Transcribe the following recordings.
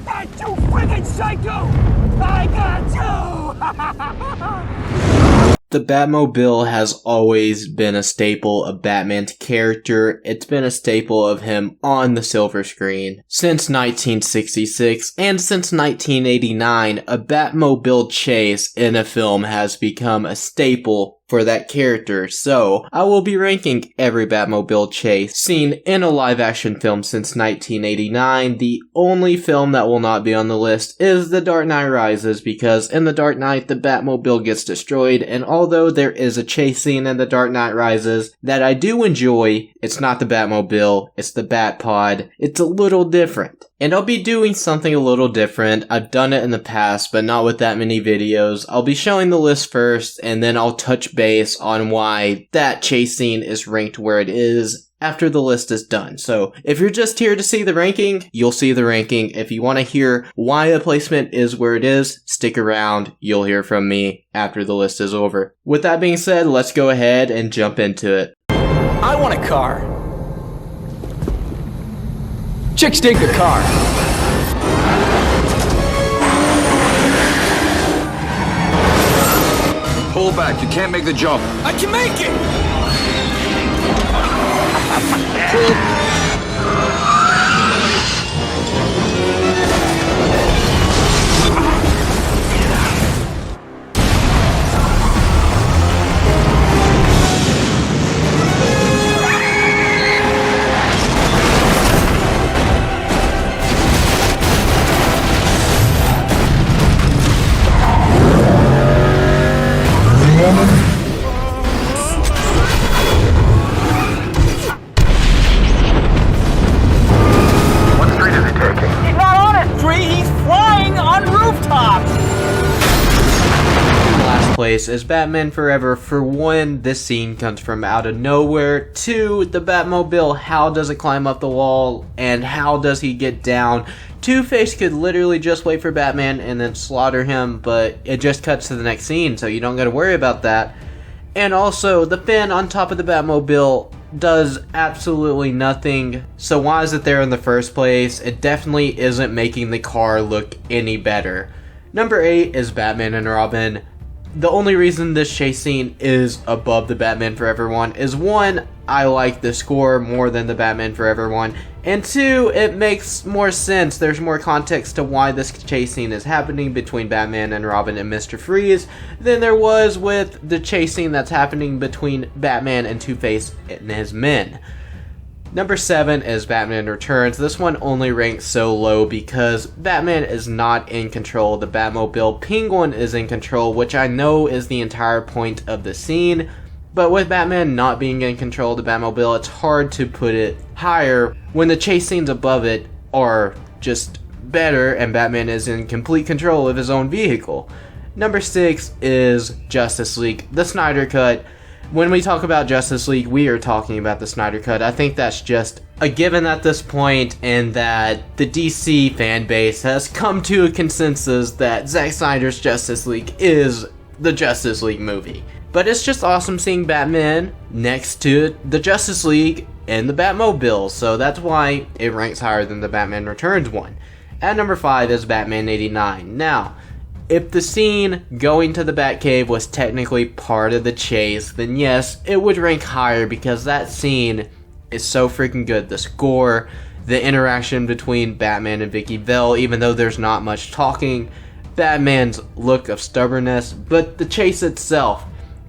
That you friggin' psycho! I got you! The Batmobile has always been a staple of Batman's character. It's been a staple of him on the silver screen since 1966, and since 1989, a Batmobile chase in a film has become a staple for that character. So, I will be ranking every Batmobile chase seen in a live-action film since 1989. The only film that will not be on the list is The Dark Knight Rises, because in The Dark Knight, the Batmobile gets destroyed, and although there is a chase scene in The Dark Knight Rises that I do enjoy, it's not the Batmobile, it's the Batpod. It's a little different. And I'll be doing something a little different. I've done it in the past, but not with that many videos. I'll be showing the list first, and then I'll touch base on why that chase scene is ranked where it is after the list is done. So, if you're just here to see the ranking, you'll see the ranking. If you want to hear why a placement is where it is, stick around. You'll hear from me after the list is over. With that being said, let's go ahead and jump into it. I want a car. Chicks dig the car. Pull back, you can't make the jump. I can make it! Place is Batman Forever. For one, this scene comes from out of nowhere. Two, the Batmobile, how does it climb up the wall, and how does he get down? Two-Face could literally just wait for Batman and then slaughter him, but it just cuts to the next scene, so you don't gotta worry about that. And also, the fin on top of the Batmobile does absolutely nothing, so why is it there in the first place? It definitely isn't making the car look any better. Number 8 is Batman and Robin. The only reason this chase scene is above the Batman Forever one is, one, I like the score more than the Batman Forever one, and two, it makes more sense. There's more context to why this chase scene is happening between Batman and Robin and Mr. Freeze than there was with the chase scene that's happening between Batman and Two-Face and his men. Number 7 is Batman Returns. This one only ranks so low because Batman is not in control of the Batmobile. Penguin is in control, which I know is the entire point of the scene. But with Batman not being in control of the Batmobile, it's hard to put it higher when the chase scenes above it are just better and Batman is in complete control of his own vehicle. Number 6 is Justice League, the Snyder Cut. When we talk about Justice League, we are talking about the Snyder Cut. I think that's just a given at this point, and that the DC fan base has come to a consensus that Zack Snyder's Justice League is the Justice League movie. But it's just awesome seeing Batman next to the Justice League and the Batmobile, so that's why it ranks higher than the Batman Returns one. At number 5 is Batman 89. Now, if the scene going to the Batcave was technically part of the chase, then yes, it would rank higher because that scene is so freaking good. The score, the interaction between Batman and Vicky Vale, even though there's not much talking, Batman's look of stubbornness, but the chase itself,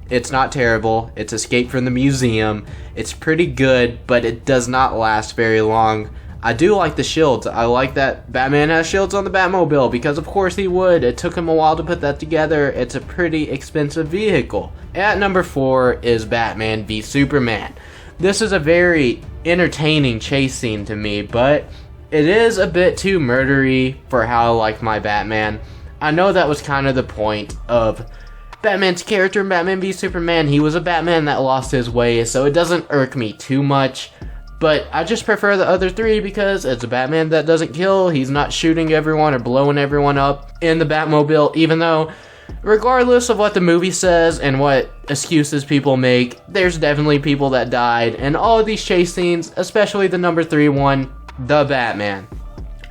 it's not terrible. It's Escape from the Museum. It's pretty good, but it does not last very long. I do like the shields. I like that Batman has shields on the Batmobile because of course he would. It took him a while to put that together. It's a pretty expensive vehicle. At number 4 is Batman v Superman. This is a very entertaining chase scene to me, but it is a bit too murdery for how I like my Batman. I know that was kind of the point of Batman's character in Batman v Superman. He was a Batman that lost his way, so it doesn't irk me too much. But I just prefer the other 3 because it's a Batman that doesn't kill. He's not shooting everyone or blowing everyone up in the Batmobile, even though, regardless of what the movie says and what excuses people make, there's definitely people that died. And all of these chase scenes, especially the number 3 one, the Batman.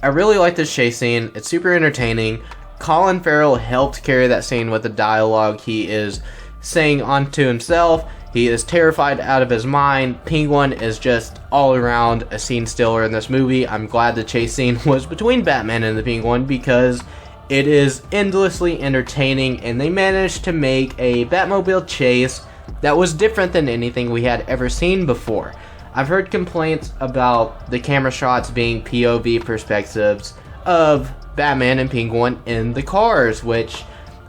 I really like this chase scene. It's super entertaining. Colin Farrell helped carry that scene with the dialogue he is saying onto himself. He is terrified out of his mind. Penguin is just all around a scene stealer in this movie. I'm glad the chase scene was between Batman and the Penguin because it is endlessly entertaining, and they managed to make a Batmobile chase that was different than anything we had ever seen before. I've heard complaints about the camera shots being POV perspectives of Batman and Penguin in the cars, which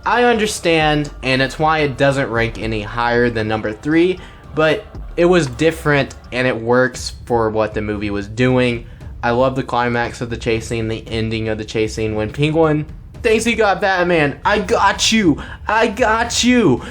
I understand, and it's why it doesn't rank any higher than number 3, but it was different and it works for what the movie was doing. I love the climax of the chase scene, the ending of the chase scene when Penguin thinks he got Batman. I got you! I got you!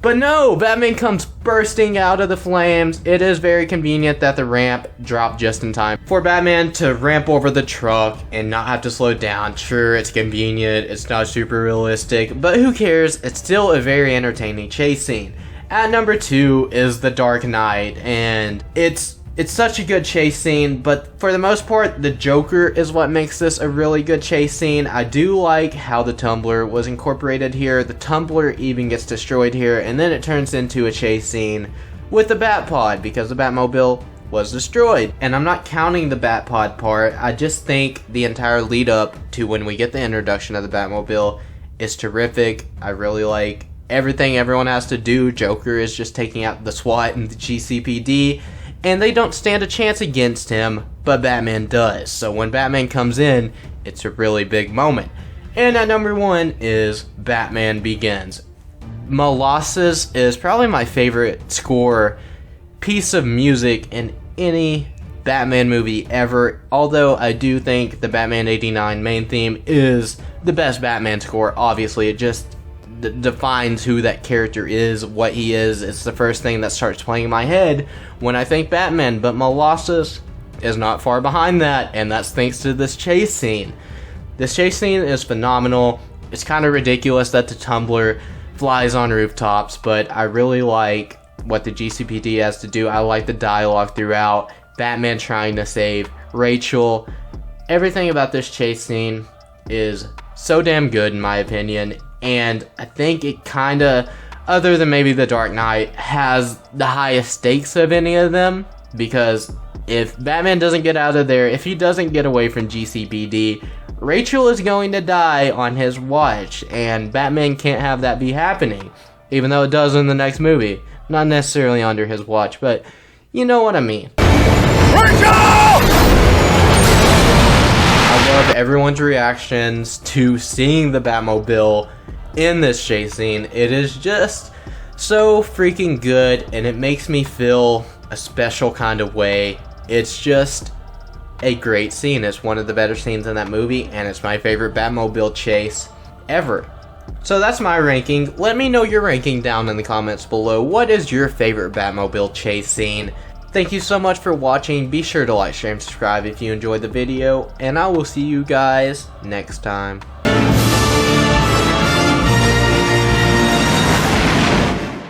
But no, Batman comes bursting out of the flames. It is very convenient that the ramp dropped just in time for Batman to ramp over the truck and not have to slow down. Sure, it's convenient, it's not super realistic, but who cares? It's still a very entertaining chase scene. At number 2 is The Dark Knight, and it's such a good chase scene, but for the most part, the Joker is what makes this a really good chase scene. I do like how the tumbler was incorporated here. The tumbler even gets destroyed here, and then it turns into a chase scene with the Batpod because the Batmobile was destroyed. And I'm not counting the Batpod part. I just think the entire lead up to when we get the introduction of the Batmobile is terrific. I really like everything everyone has to do. Joker is just taking out the SWAT and the GCPD, and they don't stand a chance against him, but Batman does. So when Batman comes in, it's a really big moment. And at number 1 is Batman Begins. Molasses is probably my favorite score piece of music in any Batman movie ever, although I do think the Batman 89 main theme is the best Batman score. Obviously, it just defines who that character is, what he is. It's the first thing that starts playing in my head when I think Batman, but Molasses is not far behind that, and that's thanks to this chase scene. This chase scene is phenomenal. It's kind of ridiculous that the tumbler flies on rooftops, but I really like what the GCPD has to do. I like the dialogue throughout. Batman trying to save Rachel. Everything about this chase scene is so damn good in my opinion, and I think it kind of, other than maybe The Dark Knight, has the highest stakes of any of them, because if Batman doesn't get out of there, if he doesn't get away from GCPD, Rachel is going to die on his watch, and Batman can't have that be happening, even though it does in the next movie. Not necessarily under his watch, but you know what I mean. I love everyone's reactions to seeing the Batmobile in this chase scene. It is just so freaking good, and it makes me feel a special kind of way. It's just a great scene. It's one of the better scenes in that movie, and it's my favorite Batmobile chase ever. So that's my ranking. Let me know your ranking down in the comments below. What is your favorite Batmobile chase scene? Thank you so much for watching. Be sure to like, share, and subscribe if you enjoyed the video, and I will see you guys next time.